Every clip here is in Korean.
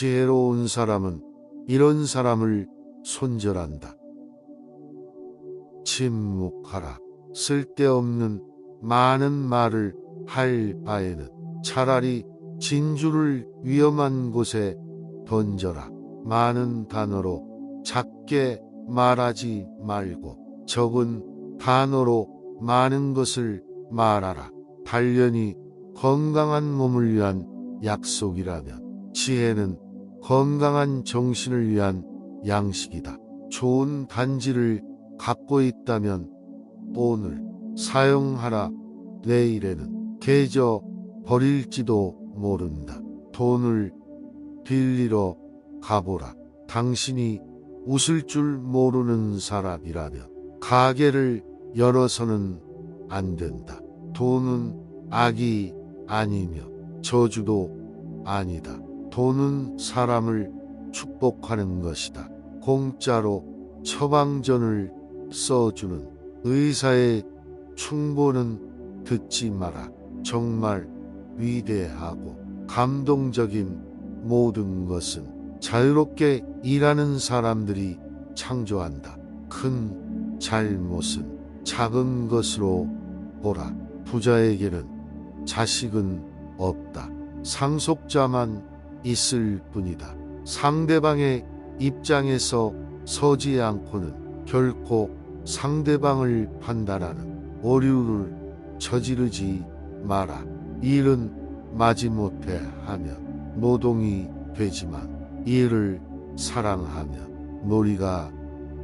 지혜로운 사람은 이런 사람을 손절한다. 침묵하라. 쓸데없는 많은 말을 할 바에는 차라리 진주를 위험한 곳에 던져라. 많은 단어로 작게 말하지 말고 적은 단어로 많은 것을 말하라. 단련이 건강한 몸을 위한 약속이라면 지혜는 건강한 정신을 위한 양식이다. 좋은 단지를 갖고 있다면 오늘 사용하라. 내일에는 깨져 버릴지도 모른다. 돈을 빌리러 가보라. 당신이 웃을 줄 모르는 사람이라면 가게를 열어서는 안 된다. 돈은 악이 아니며 저주도 아니다. 돈은 사람을 축복하는 것이다. 공짜로 처방전을 써주는 의사의 충고는 듣지 마라. 정말 위대하고 감동적인 모든 것은 자유롭게 일하는 사람들이 창조한다. 큰 잘못은 작은 것으로 보라. 부자에게는 자식은 없다. 상속자만 있을 뿐이다. 상대방의 입장에서 서지 않고는 결코 상대방을 판단하는 오류를 저지르지 마라. 일은 마지못해 하면 노동이 되지만 일을 사랑하면 놀이가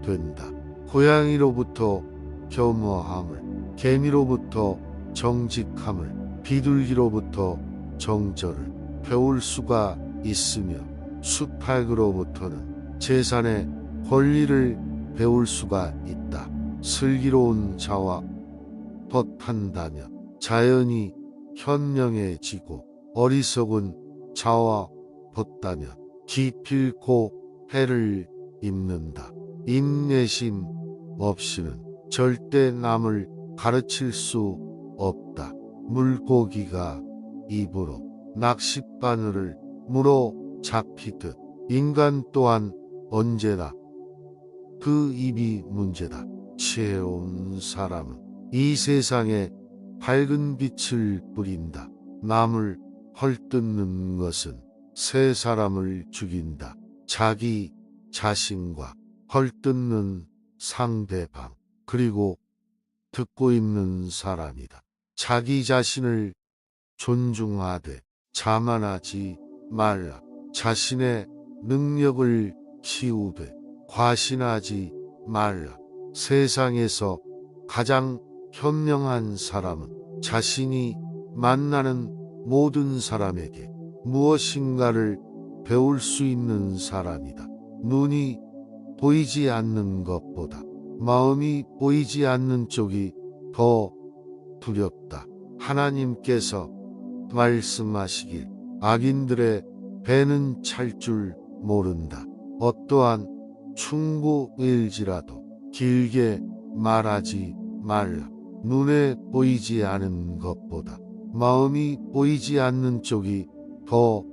된다. 고양이로부터 겸허함을, 개미로부터 정직함을, 비둘기로부터 정절을 배울 수가 있으며 수탉으로부터는 재산의 권리를 배울 수가 있다. 슬기로운 자와 벗한다며 자연이 현명해지고 어리석은 자와 벗다며 기필코 해를 입는다. 인내심 없이는 절대 남을 가르칠 수 없다. 물고기가 입으로 낚싯바늘을 물어 잡히듯 인간 또한 언제나 그 입이 문제다. 지혜로운 사람은 이 세상에 밝은 빛을 뿌린다. 남을 헐뜯는 것은 세 사람을 죽인다. 자기 자신과 헐뜯는 상대방, 그리고 듣고 있는 사람이다. 자기 자신을 존중하되 자만하지 말라. 자신의 능력을 키우되 과신하지 말라. 세상에서 가장 현명한 사람은 자신이 만나는 모든 사람에게 무엇인가를 배울 수 있는 사람이다. 눈이 보이지 않는 것보다 마음이 보이지 않는 쪽이 더 두렵다. 하나님께서 말씀하시길 악인들의 배는 찰 줄 모른다. 어떠한 충고일지라도 길게 말하지 말라. 눈에 보이지 않은 것보다 마음이 보이지 않는 쪽이 더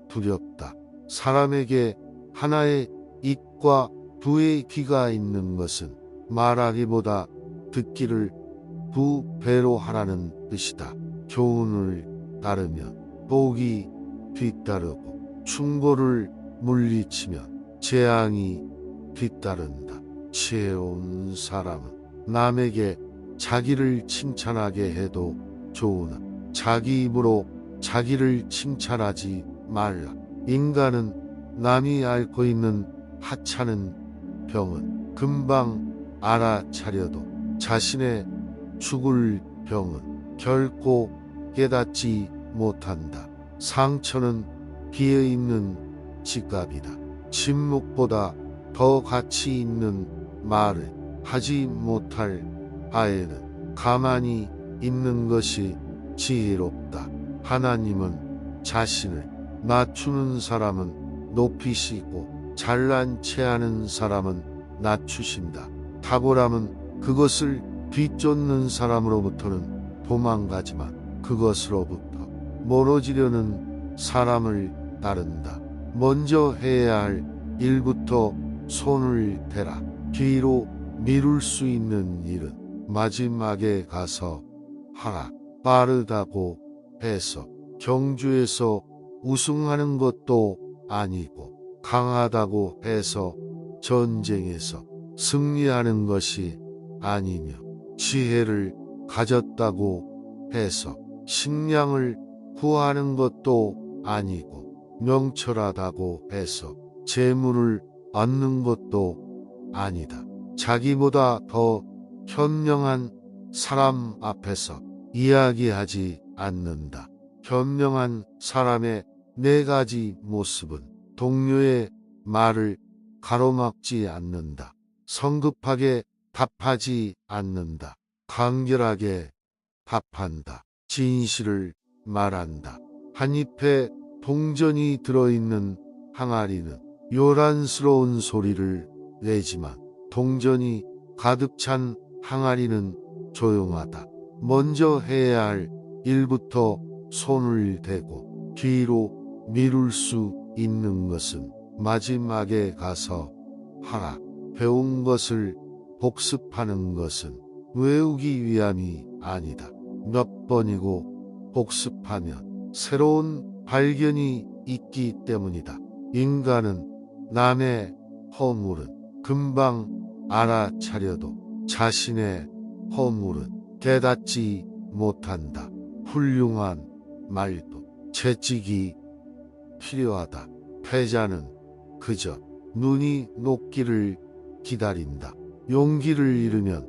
두렵다. 사람에게 하나의 입과 두의 귀가 있는 것은 말하기보다 듣기를 두 배로 하라는 뜻이다. 교훈을 따르면 복이 뒤따르고 충고를 물리치면 재앙이 뒤따른다. 지혜로운 사람은 남에게 자기를 칭찬하게 해도 좋으나 자기 입으로 자기를 칭찬하지 말라. 인간은 남이 앓고 있는 하찮은 병은 금방 알아차려도 자신의 죽을 병은 결코 깨닫지 못한다. 상처는 비어있는 지갑이다. 침묵보다 더 가치 있는 말을 하지 못할 바에는 가만히 있는 것이 지혜롭다. 하나님은 자신을 낮추는 사람은 높이시고 잘난 체하는 사람은 낮추신다. 탁월함은 그것을 뒤쫓는 사람으로부터는 도망가지만 그것으로부터 멀어지려는 사람을 따른다. 먼저 해야 할 일부터 손을 대라. 뒤로 미룰 수 있는 일은 마지막에 가서 하라. 빠르다고 해서 경주에서 우승하는 것도 아니고 강하다고 해서 전쟁에서 승리하는 것이 아니며 지혜를 가졌다고 해서 식량을 구하는 것도 아니고 명철하다고 해서 재물을 얻는 것도 아니다. 자기보다 더 현명한 사람 앞에서 이야기하지 않는다. 현명한 사람의 네 가지 모습은 동료의 말을 가로막지 않는다. 성급하게 답하지 않는다. 간결하게 답한다. 진실을 말한다. 한 잎에 동전이 들어있는 항아리는 요란스러운 소리를 내지만 동전이 가득 찬 항아리는 조용하다. 먼저 해야 할 일부터 손을 대고 뒤로 미룰 수 있는 것은 마지막에 가서 하라. 배운 것을 복습하는 것은 외우기 위함이 아니다. 몇 번이고 복습하면 새로운 발견이 있기 때문이다. 인간은 남의 허물은 금방 알아차려도 자신의 허물은 깨닫지 못한다. 훌륭한 말도 채찍이 필요하다. 패자는 그저 눈이 녹기를 기다린다. 용기를 잃으면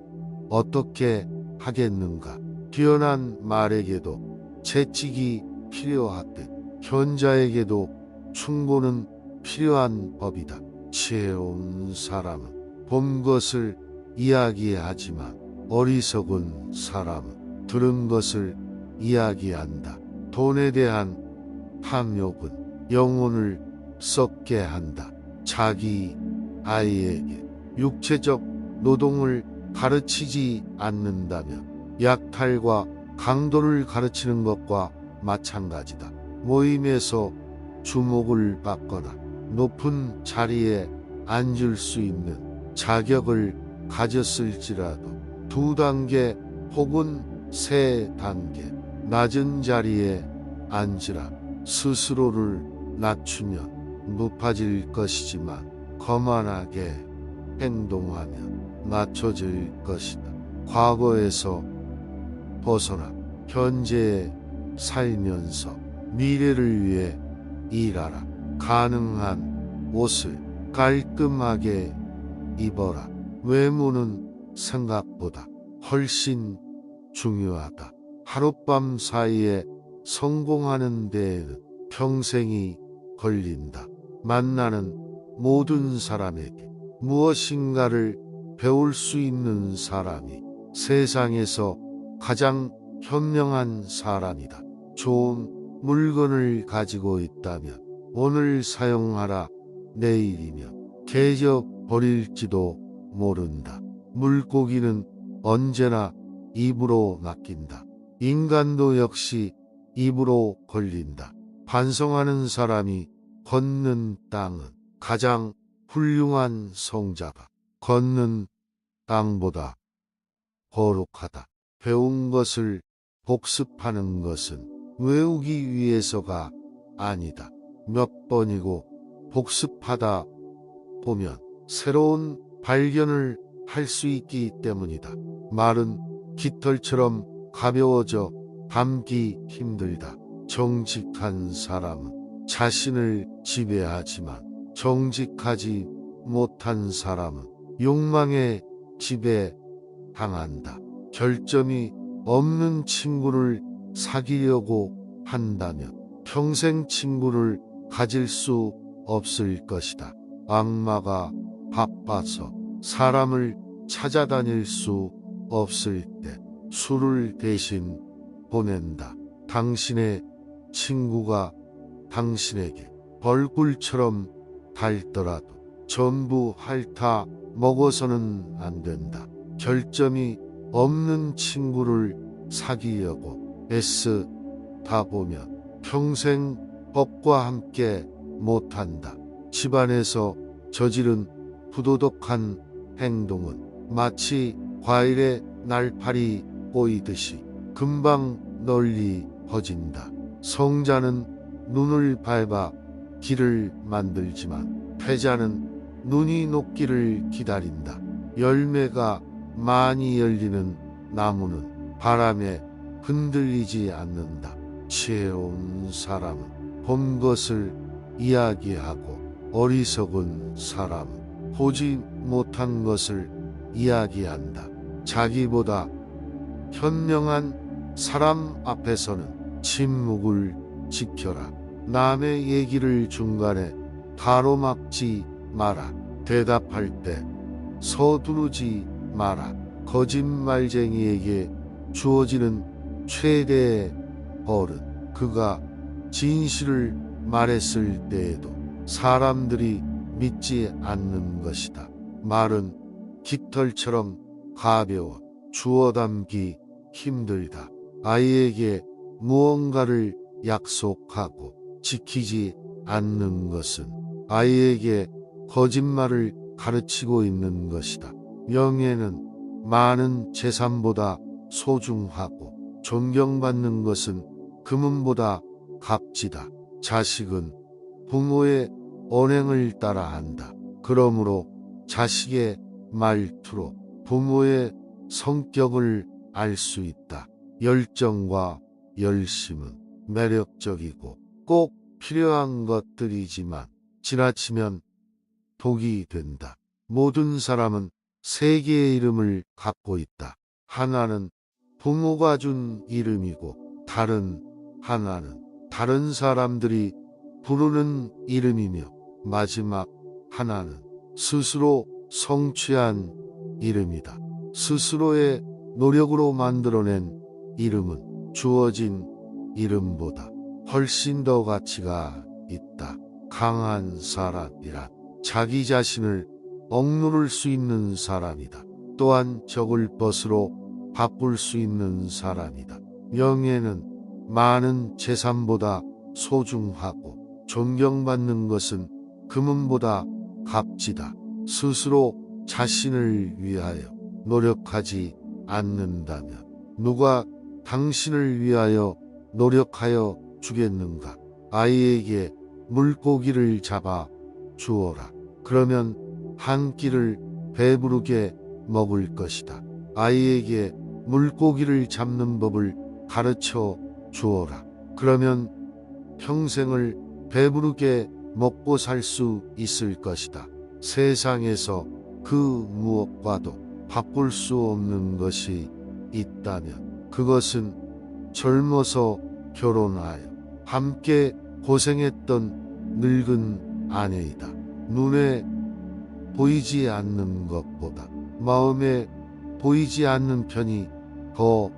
어떻게 하겠는가. 뛰어난 말에게도 채찍이 필요하듯 현자에게도 충고는 필요한 법이다. 지혜로운 사람은 본 것을 이야기하지만 어리석은 사람은 들은 것을 이야기한다. 돈에 대한 탐욕은 영혼을 썩게 한다. 자기 아이에게 육체적 노동을 가르치지 않는다면 약탈과 강도를 가르치는 것과 마찬가지다. 모임에서 주목을 받거나 높은 자리에 앉을 수 있는 자격을 가졌을지라도 2단계 혹은 3단계 낮은 자리에 앉으라. 스스로를 낮추면 높아질 것이지만 거만하게 행동하면 낮춰질 것이다. 과거에서 벗어나 현재에 살면서 미래를 위해 일하라. 가능한 옷을 깔끔하게 입어라. 외모는 생각보다 훨씬 중요하다. 하룻밤 사이에 성공하는 데에는 평생이 걸린다. 만나는 모든 사람에게 무엇인가를 배울 수 있는 사람이 세상에서 가장 현명한 사람이다. 좋은 물건을 가지고 있다면 오늘 사용하라. 내일이면 깨져 버릴지도 모른다. 물고기는 언제나 입으로 낚인다. 인간도 역시 입으로 걸린다. 반성하는 사람이 걷는 땅은 가장 훌륭한 성자가 걷는 땅보다 거룩하다. 배운 것을 복습하는 것은 외우기 위해서가 아니다. 몇 번이고 복습하다 보면 새로운 발견을 할 수 있기 때문이다. 말은 깃털처럼 가벼워져 담기 힘들다. 정직한 사람은 자신을 지배하지만 정직하지 못한 사람은 욕망에 지배당한다. 결점이 없는 친구를 사귀려고 한다면 평생 친구를 가질 수 없을 것이다. 악마가 바빠서 사람을 찾아다닐 수 없을 때 술을 대신 보낸다. 당신의 친구가 당신에게 벌꿀처럼 달더라도 전부 핥아 먹어서는 안 된다. 결점이 없는 친구를 사귀려고 애쓰다 보면 평생 법과 함께 못한다. 집안에서 저지른 부도덕한 행동은 마치 과일에 날파리 꼬이듯이 금방 널리 퍼진다. 성자는 눈을 밟아 길을 만들지만 패자는 눈이 녹기를 기다린다. 열매가 많이 열리는 나무는 바람에 흔들리지 않는다. 지혜로운 사람은 본 것을 이야기하고 어리석은 사람은 보지 못한 것을 이야기한다. 자기보다 현명한 사람 앞에서는 침묵을 지켜라. 남의 얘기를 중간에 가로막지 마라. 대답할 때 서두르지 마라. 거짓말쟁이에게 주어지는 최대의 벌은 그가 진실을 말했을 때에도 사람들이 믿지 않는 것이다. 말은 깃털처럼 가벼워 주워 담기 힘들다. 아이에게 무언가를 약속하고 지키지 않는 것은 아이에게 거짓말을 가르치고 있는 것이다. 명예는 많은 재산보다 소중하고 존경받는 것은 금은보다 값지다. 자식은 부모의 언행을 따라한다. 그러므로 자식의 말투로 부모의 성격을 알 수 있다. 열정과 열심은 매력적이고 꼭 필요한 것들이지만 지나치면 독이 된다. 모든 사람은 세 개의 이름을 갖고 있다. 하나는 부모가 준 이름이고 다른 하나는 다른 사람들이 부르는 이름이며 마지막 하나는 스스로 성취한 이름이다. 스스로의 노력으로 만들어낸 이름은 주어진 이름보다 훨씬 더 가치가 있다. 강한 사람이란 자기 자신을 억누를 수 있는 사람이다. 또한 적을 벗으로 바꿀 수 있는 사람이다. 명예는 많은 재산보다 소중하고 존경받는 것은 금은보다 값지다. 스스로 자신을 위하여 노력하지 않는다면 누가 당신을 위하여 노력하여 주겠는가? 아이에게 물고기를 잡아 주어라. 그러면 한 끼를 배부르게 먹을 것이다. 아이에게 물고기를 잡는 법을 가르쳐 주어라. 그러면 평생을 배부르게 먹고 살 수 있을 것이다. 세상에서 그 무엇과도 바꿀 수 없는 것이 있다면 그것은 젊어서 결혼하여 함께 고생했던 늙은 아내이다. 눈에 보이지 않는 것보다 마음에 보이지 않는 편이 더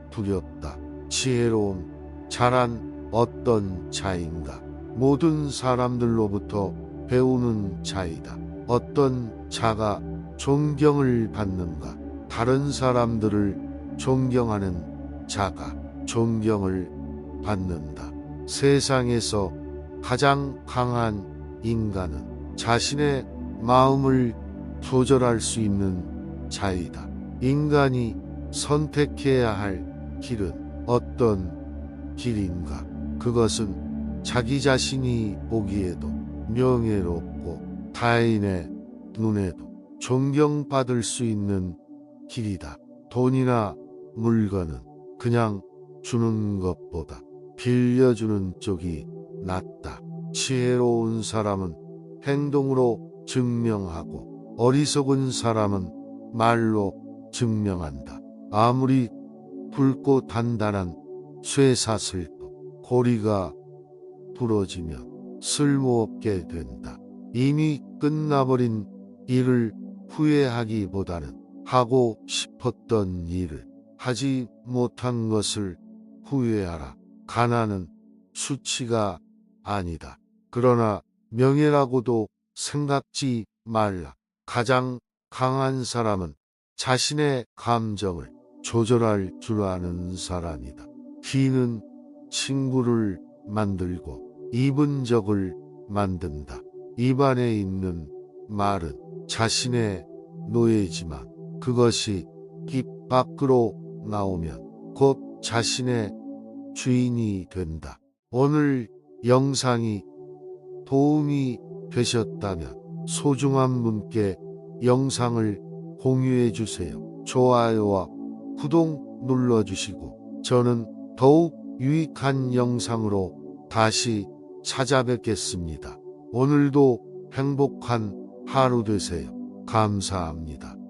두렵다. 지혜로운 자란 어떤 자인가? 모든 사람들로부터 배우는 자이다. 어떤 자가 존경을 받는가? 다른 사람들을 존경하는 자가 존경을 받는다. 세상에서 가장 강한 인간은 자신의 마음을 조절할 수 있는 자이다. 인간이 선택해야 할 길은 어떤 길인가? 그것은 자기 자신이 보기에도 명예롭고 타인의 눈에도 존경받을 수 있는 길이다. 돈이나 물건은 그냥 주는 것보다 빌려주는 쪽이 낫다. 지혜로운 사람은 행동으로 증명하고 어리석은 사람은 말로 증명한다. 아무리 굵고 단단한 쇠사슬도 고리가 부러지면 쓸모없게 된다. 이미 끝나버린 일을 후회하기보다는 하고 싶었던 일을 하지 못한 것을 후회하라. 가난은 수치가 아니다. 그러나 명예라고도 생각지 말라. 가장 강한 사람은 자신의 감정을 조절할 줄 아는 사람이다. 귀는 친구를 만들고 입은 적을 만든다. 입안에 있는 말은 자신의 노예지만 그것이 입 밖으로 나오면 곧 자신의 주인이 된다. 오늘 영상이 도움이 되셨다면 소중한 분께 영상을 공유해 주세요. 좋아요와 구독 눌러주시고 저는 더욱 유익한 영상으로 다시 찾아뵙겠습니다. 오늘도 행복한 하루 되세요. 감사합니다.